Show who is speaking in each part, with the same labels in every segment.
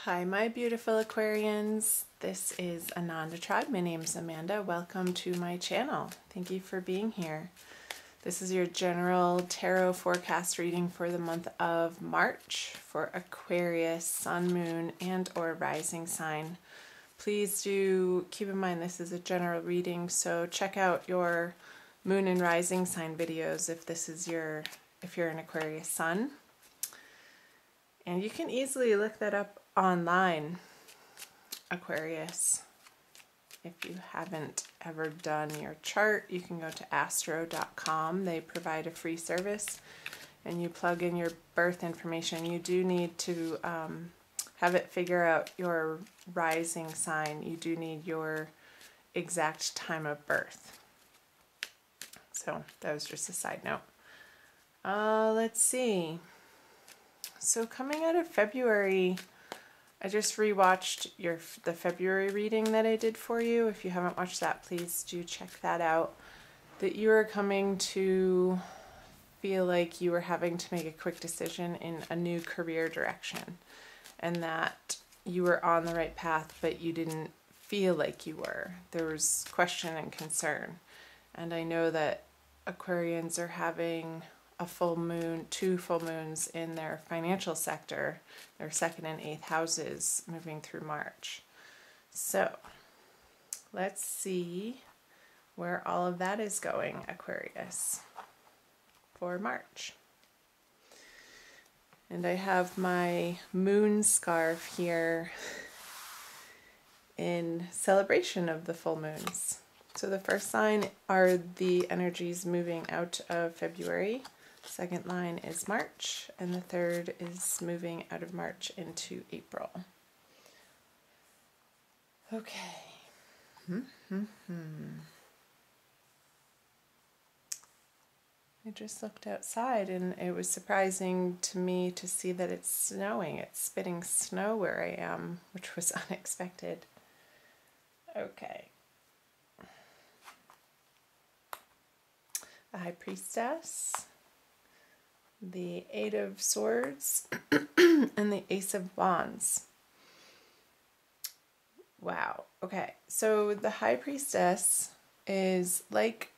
Speaker 1: Hi, my beautiful Aquarians. This is Ananda Tribe. My name's Amanda. Welcome to my channel. Thank you for being here. This is your general tarot forecast reading for the month of March for Aquarius, Sun, Moon, and or rising sign. Please do keep in mind this is a general reading, so check out your Moon and Rising sign videos if you're an Aquarius Sun. And you can easily look that up online, Aquarius. If you haven't ever done your chart, you can go to astro.com. They provide a free service and you plug in your birth information. You do need to have it figure out your rising sign. You do need your exact time of birth. So that was just a side note. Let's see. So coming out of February, I just rewatched the February reading that I did for you. If you haven't watched that, please do check that out. That you are coming to feel like you were having to make a quick decision in a new career direction, and that you were on the right path, but you didn't feel like you were. There was question and concern. And I know that Aquarians are having a full moon, 2 full moons in their financial sector, their 2nd and 8th houses moving through March. So let's see where all of that is going, Aquarius, for March. And I have my moon scarf here in celebration of the full moons. So the first sign are the energies moving out of February. Second line is March, and the third is moving out of March into April. Okay. I just looked outside and it was surprising to me to see that it's snowing. It's spitting snow where I am, which was unexpected. Okay. The High Priestess, the 8 of Swords, and the Ace of Wands. Wow. Okay. So the High Priestess is like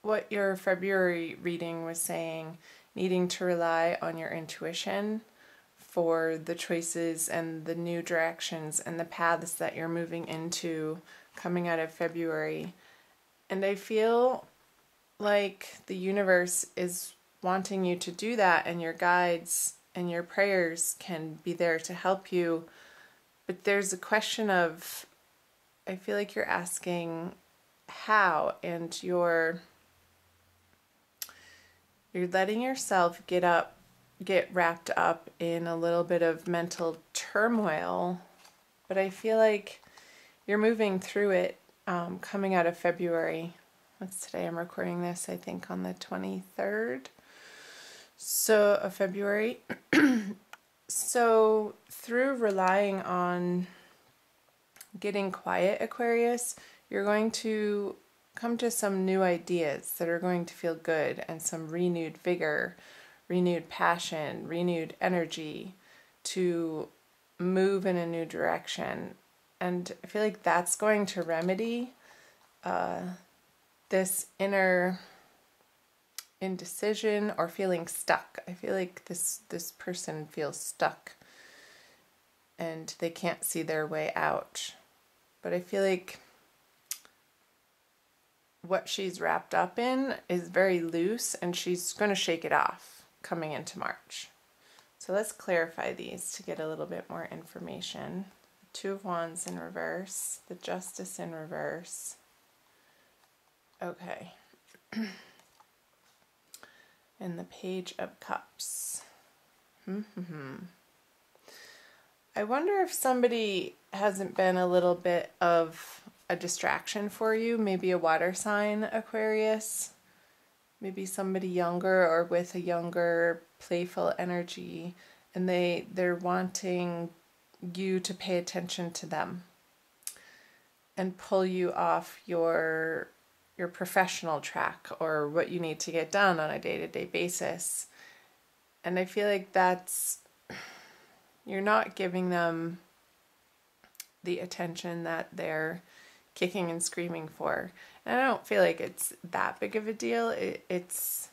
Speaker 1: what your February reading was saying, needing to rely on your intuition for the choices and the new directions and the paths that you're moving into coming out of February. And I feel like the universe is wanting you to do that, and your guides and your prayers can be there to help you. But there's a question of, I feel like you're asking how, and you're letting yourself get wrapped up in a little bit of mental turmoil. But I feel like you're moving through it coming out of February. What's today? I'm recording this, I think, on the 23rd. So of February. So through relying on getting quiet, Aquarius, you're going to come to some new ideas that are going to feel good, and some renewed vigor, renewed passion, renewed energy to move in a new direction. And I feel like that's going to remedy this inner indecision or feeling stuck. I feel like this person feels stuck and they can't see their way out. But I feel like what she's wrapped up in is very loose, and she's going to shake it off coming into March. So let's clarify these to get a little bit more information. The 2 of Wands in reverse, the Justice in reverse. Okay. And the Page of Cups. I wonder if somebody hasn't been a little bit of a distraction for you. Maybe a water sign, Aquarius. Maybe somebody younger or with a younger, playful energy, and they're wanting you to pay attention to them and pull you off your professional track or what you need to get done on a day-to-day basis. And I feel like that's You're not giving them the attention that they're kicking and screaming for. And I don't feel like it's that big of a deal. It's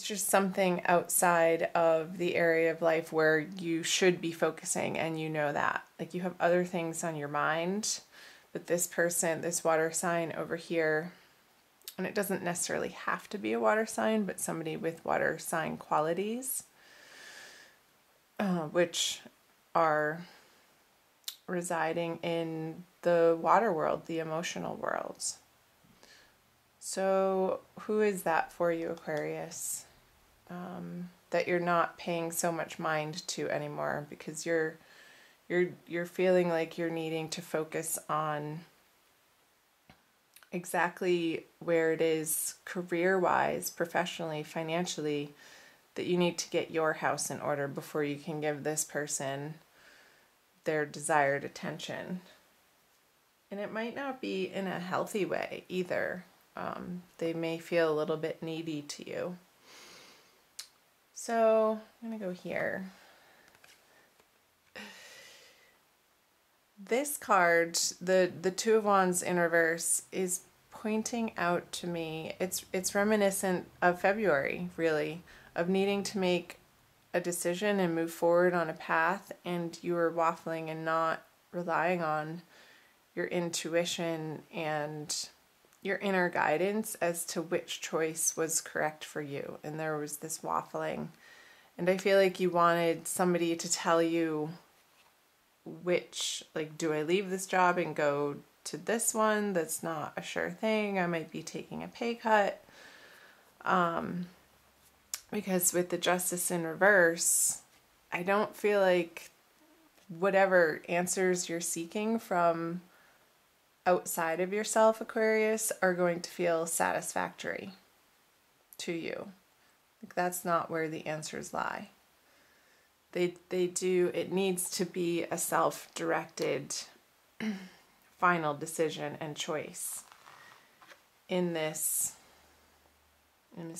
Speaker 1: just something outside of the area of life where you should be focusing, and you know that. Like, you have other things on your mind, but this person, this water sign over here, and it doesn't necessarily have to be a water sign, but somebody with water sign qualities, which are residing in the water world, the emotional world. So who is that for you, Aquarius? That you're not paying so much mind to anymore, because you're feeling like you're needing to focus on exactly where it is career-wise, professionally, financially, that you need to get your house in order before you can give this person their desired attention. And it might not be in a healthy way either. They may feel a little bit needy to you. So I'm going to go here. This card, the Two of Wands in reverse, is pointing out to me, it's reminiscent of February, really, of needing to make a decision and move forward on a path, and you were waffling and not relying on your intuition and your inner guidance as to which choice was correct for you. And there was this waffling. And I feel like you wanted somebody to tell you which, like, do I leave this job and go to this one that's not a sure thing? I might be taking a pay cut. Because with the Justice in reverse, I don't feel like whatever answers you're seeking from outside of yourself, Aquarius, are going to feel satisfactory to you. Like, that's not where the answers lie. They do, it needs to be a self-directed final decision and choice in this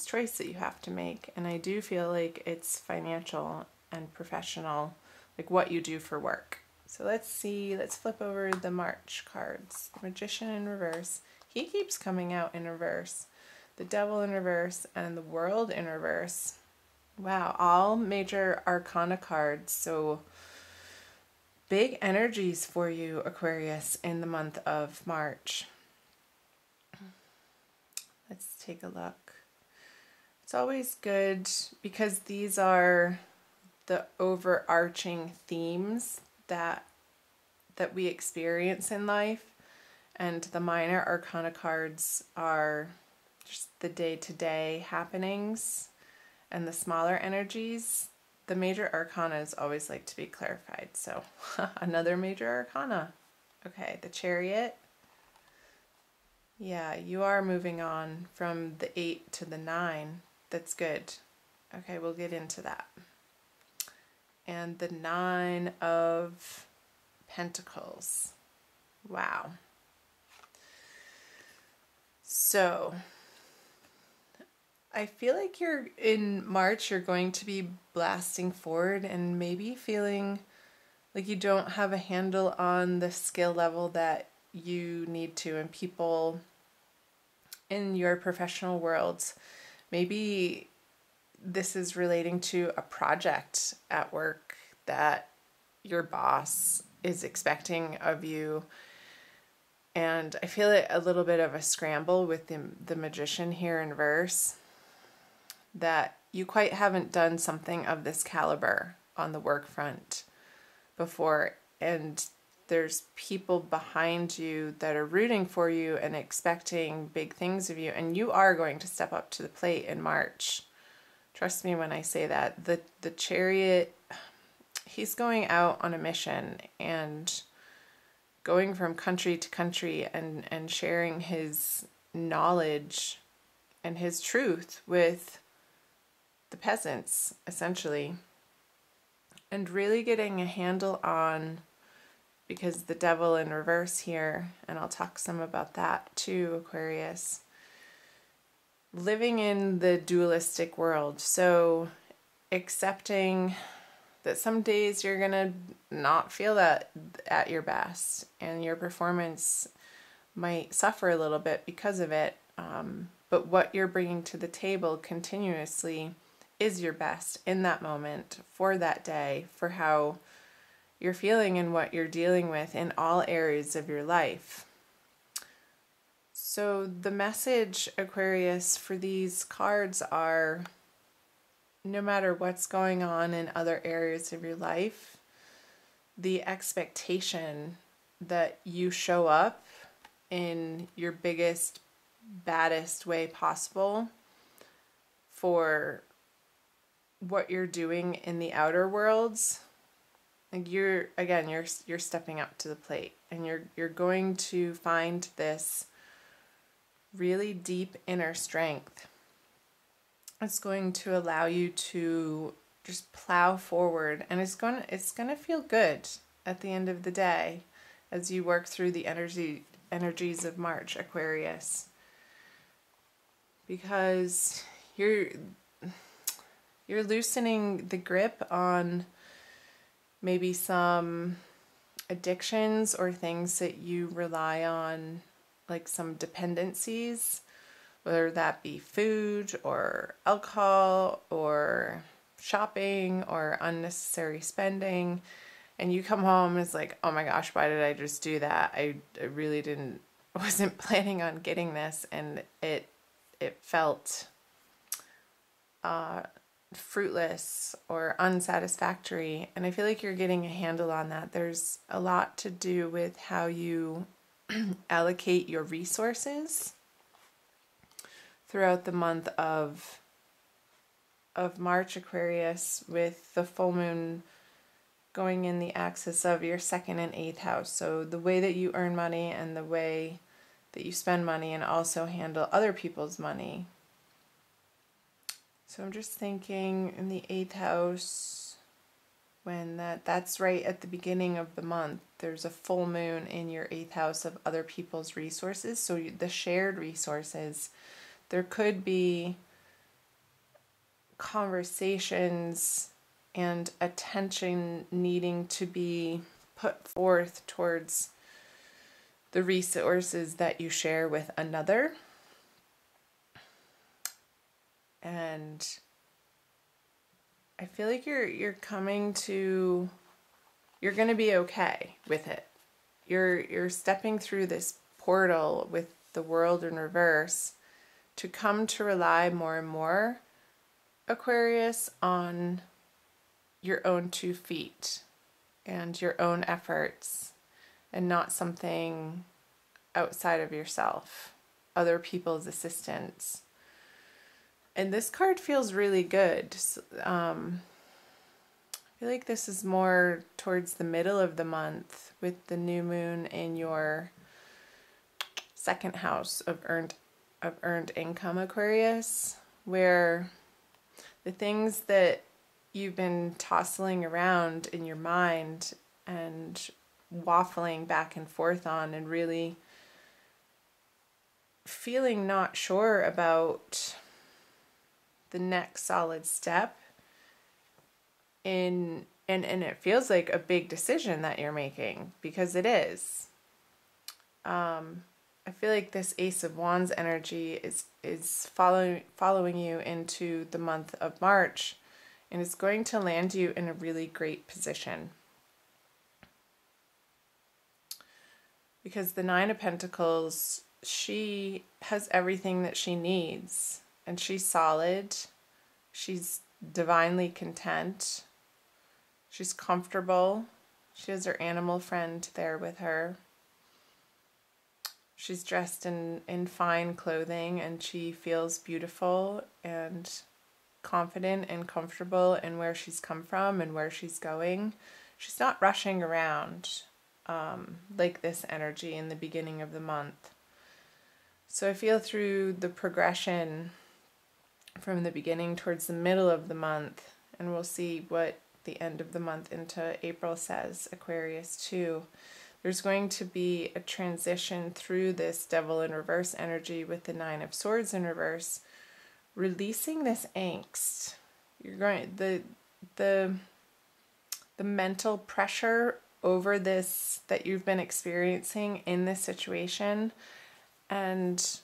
Speaker 1: choice that you have to make. And I do feel like it's financial and professional, like what you do for work. So let's see, let's flip over the March cards. The Magician in reverse. He keeps coming out in reverse. The Devil in reverse and the World in reverse. Wow, all major arcana cards. So big energies for you, Aquarius, in the month of March. Let's take a look. It's always good because these are the overarching themes that we experience in life, and the minor arcana cards are just the day-to-day happenings, and the smaller energies, the major arcanas always like to be clarified. So another major arcana. Okay, the Chariot. Yeah, you are moving on from the 8 to the 9. That's good. Okay, we'll get into that. And the 9 of Pentacles. Wow. So I feel like in March, you're going to be blasting forward and maybe feeling like you don't have a handle on the skill level that you need to, and people in your professional worlds, maybe this is relating to a project at work that your boss is expecting of you. And I feel it a little bit of a scramble with the Magician here in reverse, that you quite haven't done something of this caliber on the work front before, and there's people behind you that are rooting for you and expecting big things of you, and you are going to step up to the plate in March. Trust me when I say that. The Chariot, he's going out on a mission and going from country to country and sharing his knowledge and his truth with the peasants, essentially, and really getting a handle on, because the Devil in reverse here, and I'll talk some about that too, Aquarius, living in the dualistic world. So accepting that some days you're gonna not feel that at your best, and your performance might suffer a little bit because of it. But what you're bringing to the table continuously is your best in that moment, for that day, for how you're feeling and what you're dealing with in all areas of your life. So the message, Aquarius, for these cards are, no matter what's going on in other areas of your life, the expectation that you show up in your biggest, baddest way possible for what you're doing in the outer worlds. Like you're stepping up to the plate, and you're going to find this really deep inner strength. It's going to allow you to just plow forward, and it's going to feel good at the end of the day as you work through the energies of March, Aquarius, because you're loosening the grip on maybe some addictions or things that you rely on, like some dependencies, whether that be food or alcohol or shopping or unnecessary spending. And you come home and it's like, oh my gosh, why did I just do that? I really wasn't planning on getting this, and it felt fruitless or unsatisfactory. And I feel like you're getting a handle on that. There's a lot to do with how you allocate your resources throughout the month of March, Aquarius, with the full moon going in the axis of your 2nd and 8th house. So the way that you earn money and the way that you spend money, and also handle other people's money. So I'm just thinking in the 8th house, when that's right at the beginning of the month, there's a full moon in your 8th house of other people's resources. So the shared resources, there could be conversations and attention needing to be put forth towards the resources that you share with another. And I feel like you're going to be okay with it. You're stepping through this portal with the world in reverse to come to rely more and more, Aquarius, on your own 2 feet and your own efforts, and not something outside of yourself, other people's assistance. And this card feels really good. I feel like this is more towards the middle of the month, with the new moon in your 2nd house of earned income, Aquarius, where the things that you've been tossing around in your mind and waffling back and forth on, and really feeling not sure about the next solid step in, and it feels like a big decision that you're making, because it is. I feel like this Ace of Wands energy is following you into the month of March, and it's going to land you in a really great position. Because the 9 of Pentacles, she has everything that she needs, and she's solid, she's divinely content, she's comfortable, she has her animal friend there with her, she's dressed in fine clothing, and she feels beautiful and confident and comfortable in where she's come from and where she's going. She's not rushing around like this energy in the beginning of the month. So I feel through the progression from the beginning towards the middle of the month, and we'll see what the end of the month into April says, Aquarius, too. There's going to be a transition through this Devil in reverse energy with the 9 of Swords in reverse, releasing this angst. You're going, the the mental pressure over this that you've been experiencing in this situation. And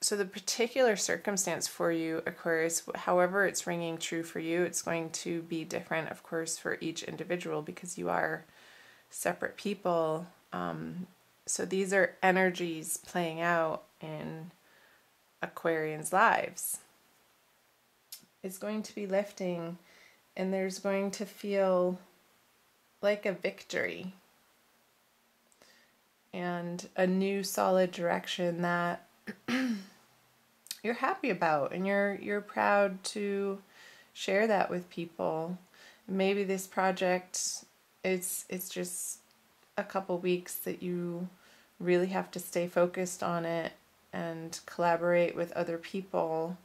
Speaker 1: so the particular circumstance for you, Aquarius, however it's ringing true for you, it's going to be different, of course, for each individual because you are separate people. So these are energies playing out in Aquarians' lives. It's going to be lifting, and there's going to feel like a victory and a new solid direction that you're happy about, and you're proud to share that with people. Maybe this project, it's just a couple weeks that you really have to stay focused on it and collaborate with other people,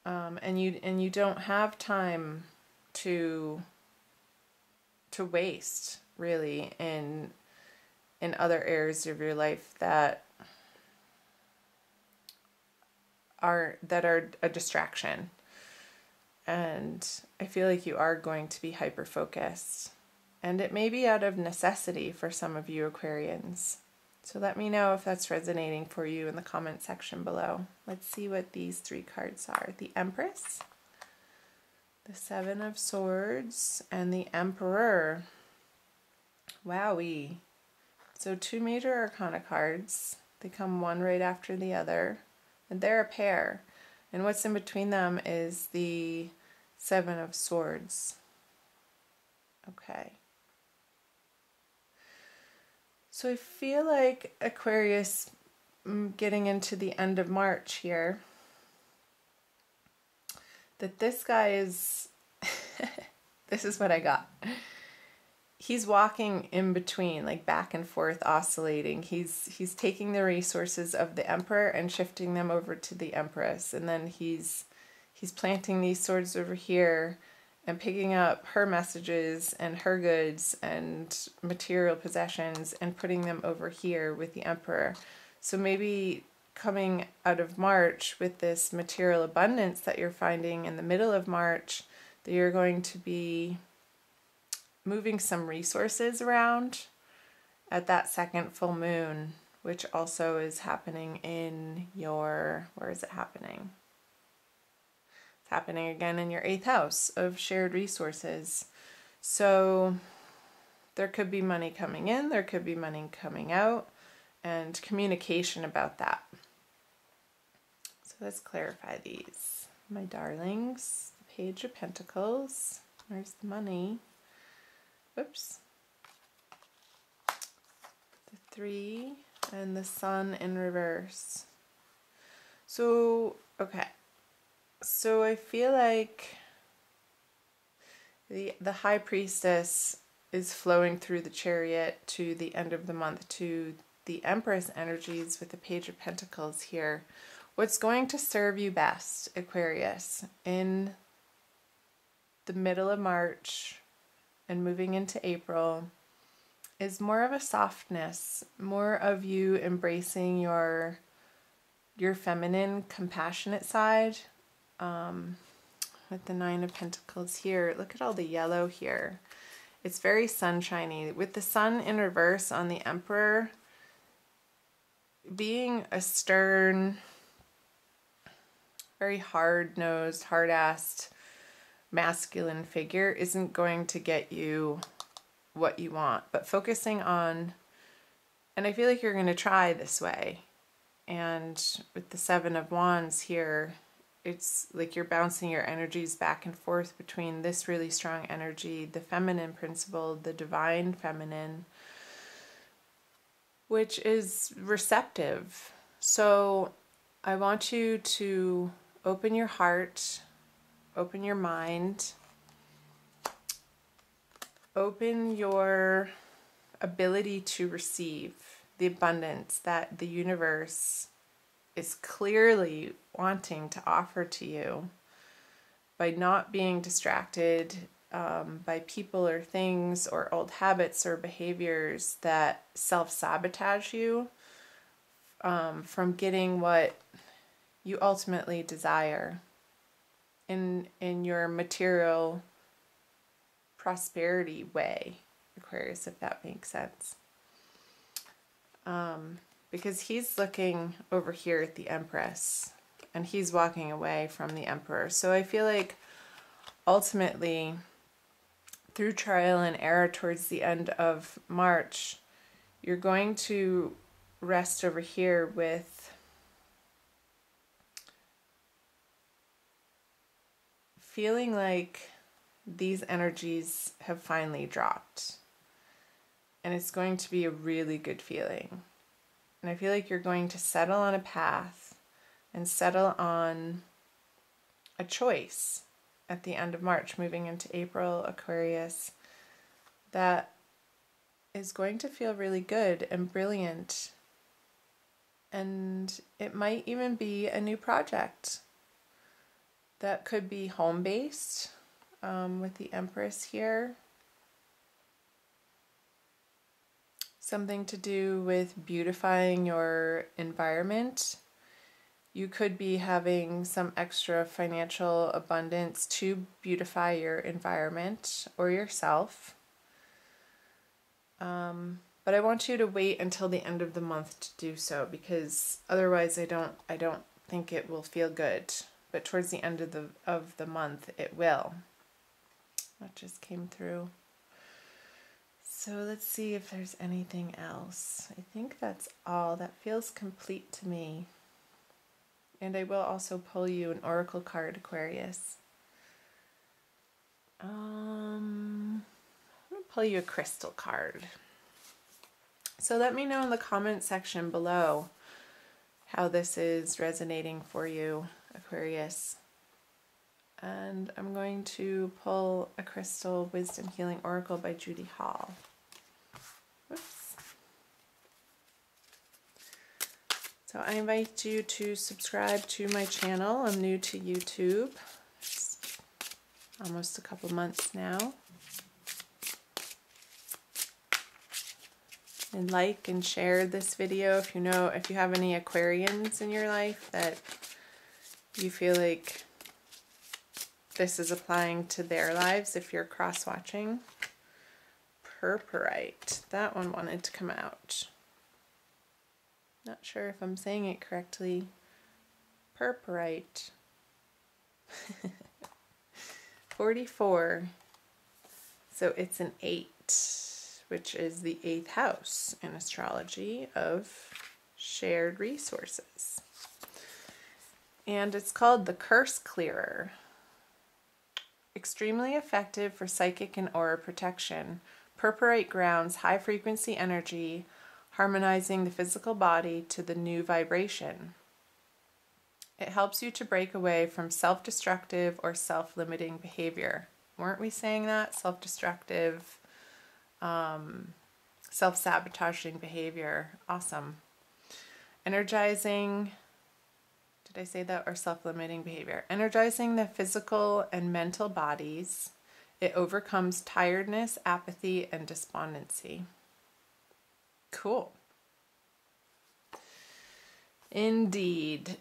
Speaker 1: and you don't have time to waste really in other areas of your life that are a distraction. And I feel like you are going to be hyper focused, and it may be out of necessity for some of you Aquarians. So let me know if that's resonating for you in the comment section below. Let's see what these three cards are. The Empress, the Seven of Swords, and the Emperor. Wowee. So two major arcana cards. They come one right after the other, and they're a pair. And what's in between them is the Seven of Swords. Okay. So I feel like Aquarius, getting into the end of March here, that this guy is, this is what I got. He's walking in between, like back and forth, oscillating. He's taking the resources of the Emperor and shifting them over to the Empress, and then he's planting these swords over here and picking up her messages and her goods and material possessions and putting them over here with the Emperor. So maybe coming out of March with this material abundance that you're finding in the middle of March, that you're going to be moving some resources around at that second full moon, which also is happening in your, where is it happening? It's happening again in your 8th house of shared resources. So there could be money coming in, there could be money coming out, and communication about that. So let's clarify these. My darlings, the Page of Pentacles. Where's the money? Whoops. The 3 and the Sun in reverse. So, okay. So I feel like the High Priestess is flowing through the Chariot to the end of the month to the Empress energies with the Page of Pentacles here. What's going to serve you best, Aquarius, in the middle of March and moving into April is more of a softness, more of you embracing your feminine, compassionate side. With the 9 of Pentacles here, look at all the yellow here. It's very sunshiny. With the Sun in reverse on the Emperor, being a stern, very hard-nosed, hard-assed, masculine figure isn't going to get you what you want. But focusing on, and I feel like you're going to try this way, and with the 7 of Wands here, it's like you're bouncing your energies back and forth between this really strong energy, the feminine principle, the divine feminine, which is receptive. So I want you to open your heart, open your mind, open your ability to receive the abundance that the universe is clearly wanting to offer to you by not being distracted by people or things or old habits or behaviors that self-sabotage you from getting what you ultimately desire in your material prosperity way, Aquarius, if that makes sense. Because he's looking over here at the Empress, and he's walking away from the Emperor. So I feel like ultimately, through trial and error towards the end of March, you're going to rest over here with feeling like these energies have finally dropped. And it's going to be a really good feeling. And I feel like you're going to settle on a path and settle on a choice at the end of March, moving into April, Aquarius, that is going to feel really good and brilliant. And it might even be a new project that could be home-based, with the Empress here. Something to do with beautifying your environment. You could be having some extra financial abundance to beautify your environment or yourself. But I want you to wait until the end of the month to do so, because otherwise I don't think it will feel good. But towards the end of the month it will. That just came through. So let's see if there's anything else. I think that's all. That feels complete to me. And I will also pull you an oracle card, Aquarius. I'm going to pull you a crystal card. So let me know in the comment section below how this is resonating for you, Aquarius. And I'm going to pull a crystal wisdom healing oracle by Judy Hall. Whoops. So I invite you to subscribe to my channel. I'm new to YouTube. It's almost a couple months now. And like and share this video if you have any Aquarians in your life that you feel like this is applying to their lives, if you're cross-watching. Purpurite. That one wanted to come out. Not sure if I'm saying it correctly. Purpurite. 44. So it's an 8, which is the 8th house in astrology of shared resources. And it's called the Curse Clearer. Extremely effective for psychic and aura protection. Purpurite grounds high-frequency energy, harmonizing the physical body to the new vibration. It helps you to break away from self-destructive or self-limiting behavior. Weren't we saying that? Self-destructive, self-sabotaging behavior. Awesome. Energizing... Did I say that? Or self-limiting behavior. Energizing the physical and mental bodies. It overcomes tiredness, apathy, and despondency. Cool. Indeed.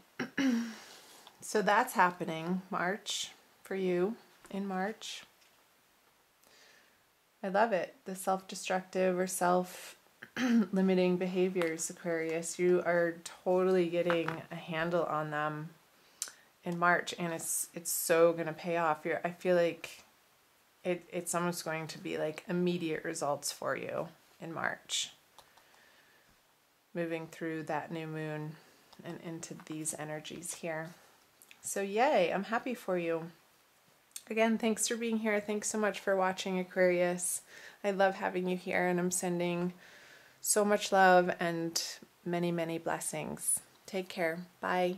Speaker 1: So that's happening March for you, in March. I love it. The self-destructive or self-limiting behaviors, Aquarius. You are totally getting a handle on them in March, and it's so going to pay off. I feel like it's almost going to be like immediate results for you in March. Moving through that new moon and into these energies here. So yay, I'm happy for you. Again, thanks for being here. Thanks so much for watching, Aquarius. I love having you here, and I'm sending so much love and many, many blessings. Take care. Bye.